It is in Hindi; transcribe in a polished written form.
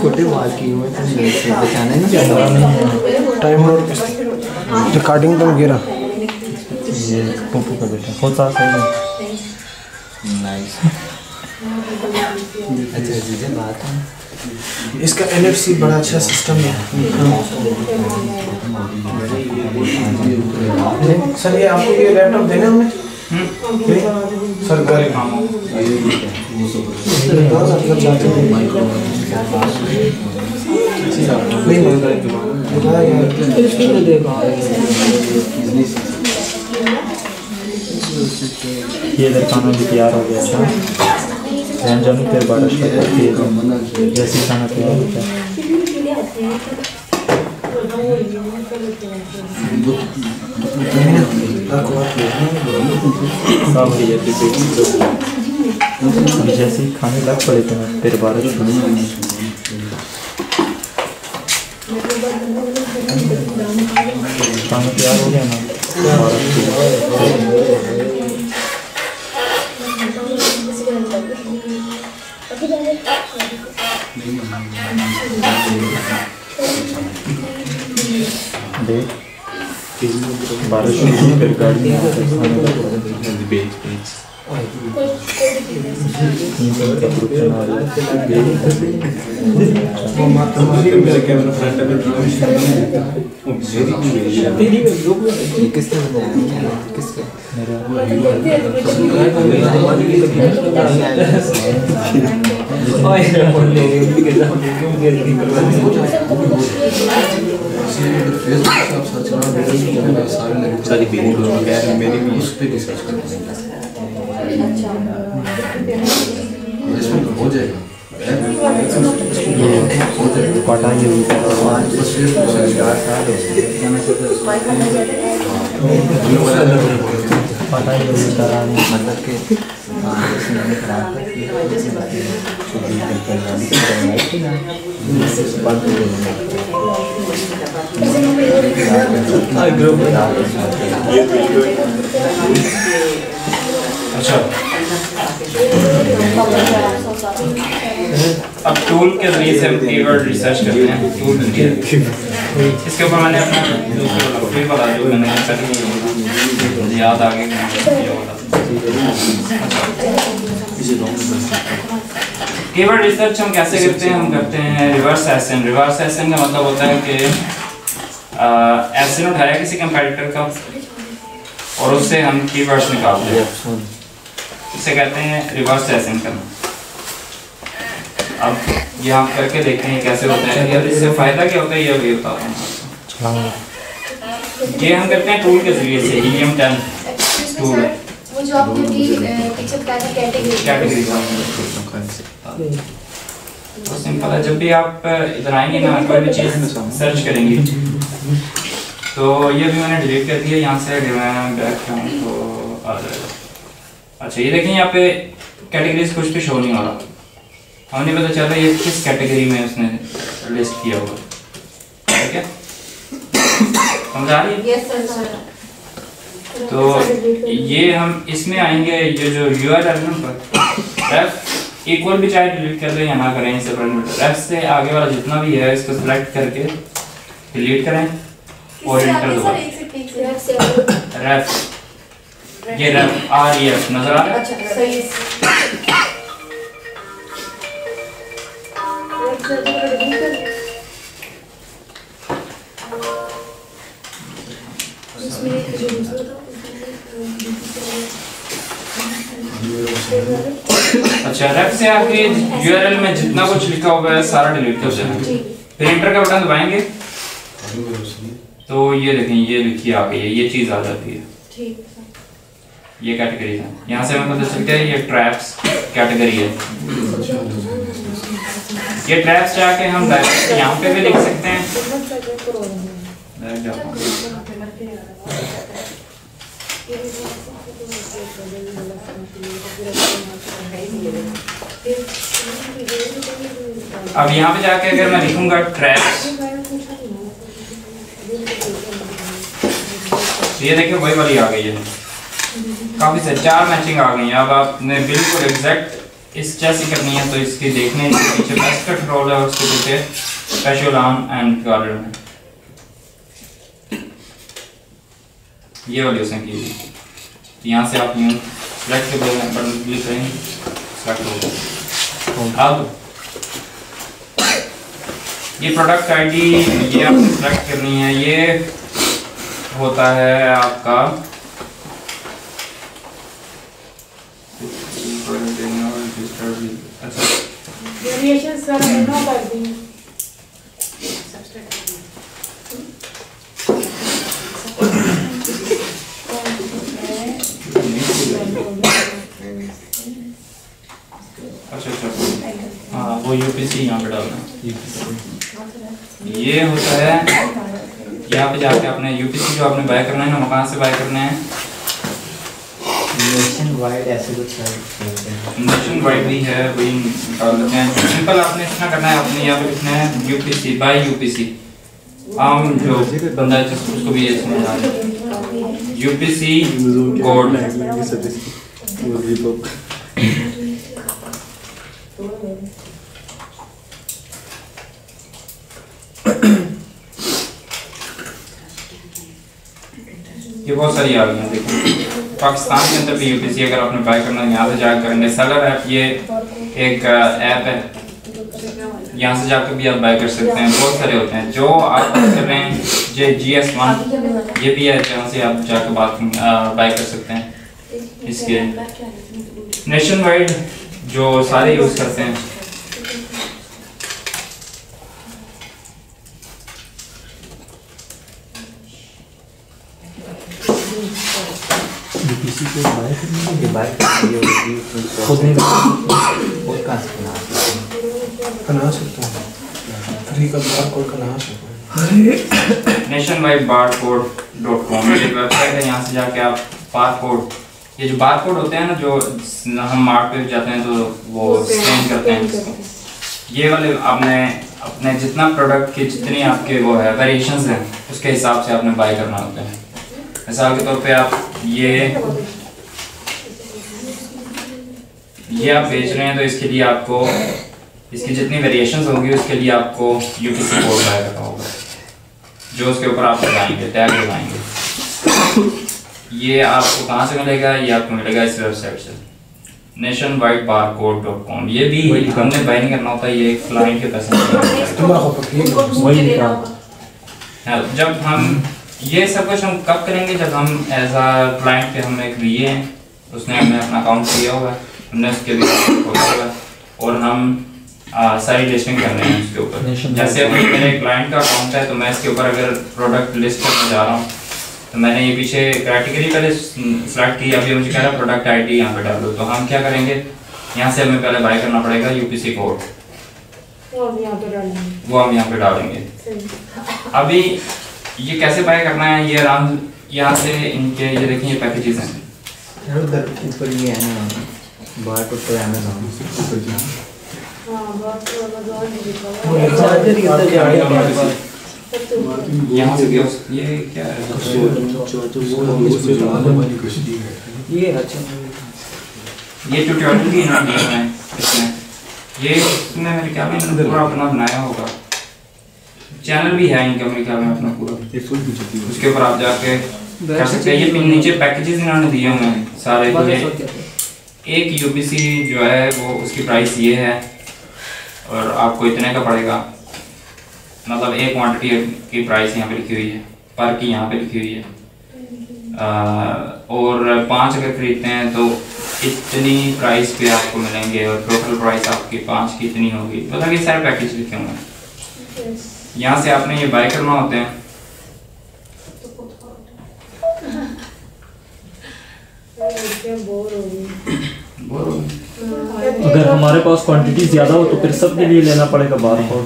छोटे वाल की बचाना नहीं चाहता। टाइम रिकॉर्डिंग तो गिरा ये पप्पू का बेटा होता सही है। नाइस। अच्छा चीज़ें बात है। इसका NFC बड़ा अच्छा सिस्टम है सर। ये आपको ये लैपटॉप देना हमें सरकारी काम ये इधर खाना भी तैयार हो गया था। रहन जानू फिर बारिश करती है जैसे खाना तैयार होता है। जैसे ही खाने लग पड़े थे ना फिर बारिश खाना तैयार हो गया ना बारिश फिर गाड़ी किसने बनाया? किसने? सारी मेरी भी उस पर रिसर्च करनी हो जाएगा। पटा ये पता ही मतलब के अब टूल के जरिए से हम कीवर्ड रिसर्च करते हैं। टूल इसके ऊपर मैंने अपना दूसरा वाला जो मैंने याद आ गया कीवर्ड रिसर्च हम कैसे करते हैं? हम करते हैं रिवर्स एसएन। रिवर्स एसएन का मतलब होता है कि एसएन उठाया किसी कंपैरेटर का और उससे हम कीवर्ड्स निकालते हैं। इसे कहते हैं रिवर्स एसएन करना। अब ये हम करके देखते हैं कैसे होता है। यार इससे फायदा क्या होता है ये भी बताता हूँ। ये हम करते हैं टूल के जरिए से। हीलियम 10 टूल वो जो आपने पीछे बताया था कैटेगरी तो सिंपल है। जब भी आप इधर आएंगे ना कोई भी चीज़ सर्च करेंगे तो ये भी मैंने डिलीट कर दिया यहाँ से। अगर मैं बैक आऊँ तो आ जाएगा। अच्छा ये देखें यहाँ पे कैटेगरीज कुछ भी शो नहीं हो रहा। हमें पता चला ये किस कैटेगरी में उसने लिस्ट किया हुआ। ठीक है समझ आ रही है? तो ये हम इसमें आएंगे। ये जो URL पर रेफ इक्वल भी चाहे डिलीट कर दें या ना करें इसे रेफ से आगे वाला जितना भी है इसको सिलेक्ट करके डिलीट करें और एंटर दबाएं। रेफ ये रेफ REF नजर आ रहा है? अच्छा रेफ से आके URL में जितना कुछ लिखा हुआ है सारा डिलीट कर देना। फिर एंटर का बटन दबाएंगे तो ये देखें ये लिखी आ गई है। ये चीज आ जाती है। ये कैटेगरी है। यहाँ से हमें पता चलता है ये ट्रैप्स कैटेगरी है। ये ट्रैप्स जाके हम यहाँ पे भी लिख सकते हैं। अब यहाँ पे जाके अगर मैं लिखूंगा ट्रैप्स तो ये देखिए वही वाली आ गई है। काफी से 4 मैचिंग आ गई है। अब आपने बिल्कुल एग्जैक्ट इस जैसी करनी है तो इसकी देखने के पीछे बेस्ट कंट्रोल है, उसके पीछे स्पेशल ऑन एंड गार्डन है, ये वाली उसने की। यहाँ से आप यूँ सेलेक्ट के बटन क्लिक करेंगे, सेलेक्ट होगा। अब ये प्रोडक्ट आईडी ये आपको सेलेक्ट करनी है, ये होता है आपका अच्छा वेरिएशन सर नो कर दी अच्छा हाँ वो यूपीसी यहाँ पे डालना। ये होता है यहाँ पे जाके आपने यूपीसी जो आपने बाय करना है ना, कहाँ से बाय करना है, नेशन वाइड ऐसे कुछ है, नेशन वाइड भी है, वही निकाल लेते हैं। सिंपल आपने इतना करना है, अपने यहाँ पे लिखना है यूपीसी बाय यूपीसी, आम जो बंदा है उसको भी ये समझ आ जाए, यूपीसी कोड। ये बहुत सारी आ गई हैं, देखो पाकिस्तान के अंदर भी यूपीसी अगर आपने बाय करना है यहाँ से जाकर करेंगे। सेलर ऐप ये एक ऐप है, यहाँ से जाकर भी आप बाय कर सकते हैं, बहुत सारे होते हैं। जो आप कर रहे हैं GS1 ये भी है, जहाँ से आप जाकर बाय कर सकते हैं। इसके नेशन वाइड जो सारे यूज़ करते हैं, यूपीसी को बाय करने के बाय खुद नहीं और कहाँ से बना सकते हैं, फ्री का बारकोड बना सकते हैं। nationwidebarcode.com ये वेबसाइट है, यहाँ से जाके आप बारकोड, ये जो बारकोड होते हैं ना, जो हम मार्ट पे जाते हैं तो वो स्कैन करते हैं, ये वाले आपने अपने जितना प्रोडक्ट के जितनी आपके वो है वेरिएशंस हैं उसके हिसाब से आपने बाय करना होता है। मिसाल के तौर पे आप ये आप बेच रहे हैं तो इसके लिए आपको इसकी जितनी वेरिएशंस होंगी उसके लिए आपको यूपीसी कोड बाय करना होगा, जो उसके ऊपर आप लगाएंगे, टैग लगाएंगे। ये आपको कहाँ से मिलेगा, ये आपको मिलेगा इस वेबसाइट से nationwidebarcode.com। ये भी हमने बाय नहीं करना होता, ये क्लाइंट के पैसे जब हम ये सब कुछ हम कब करेंगे, जब हम एज अ क्लाइंट के हम एक लिए हैं, उसने हमें अपना अकाउंट किया होगा, हमने उसके भी खोला होगा और हम सारी लिस्टिंग कर रहे हैं उसके ऊपर। जैसे अभी मेरे क्लाइंट का अकाउंट है तो मैं इसके ऊपर अगर प्रोडक्ट लिस्ट करने जा रहा हूँ तो मैंने ये पीछे कैटेगरी पहले सेलेक्ट की, अभी मुझे कह रहा है प्रोडक्ट आईडी यहाँ पे डाल दो, तो हम क्या करेंगे, यहाँ से हमें पहले बाय करना पड़ेगा यूपीसी कोड, वो हम यहाँ पे डालेंगे। अभी ये कैसे बाय करना है, ये यहाँ से इनके ये देखिए ये पैकेजेस हैं, ऊपर ये है ना बारकोड तो अमेज़न यहाँ से ये क्या है, ये अच्छा ये ट्यूटोरियल भी इन्होंने दिया है इसमें, ये इसमें मेरे ख्याल में इन्होंने पूरा अपना बनाया होगा, चैनल भी है इनका मेरे ख्याल में अपना पूरा, उसके ऊपर आप जाके कर सकते हैं। ये नीचे पैकेजेस इन्होंने दिए हुए हैं सारे, एक यूपीसी जो है वो उसकी प्राइस ये है और आपको इतने का पड़ेगा, मतलब एक क्वांटिटी की प्राइस यहाँ पे लिखी हुई है, पर की यहाँ पे लिखी हुई है, और 5 अगर खरीदते हैं तो इतनी प्राइस पे आपको मिलेंगे और टोटल प्राइस आपकी 5 की इतनी होगी, मतलब ये सारे पैकेज लिखे हुए हैं। यहाँ से आपने ये बाय करना होते हैं, अगर हमारे पास क्वांटिटी ज़्यादा हो तो फिर सबके लिए लेना पड़ेगा बारकोड।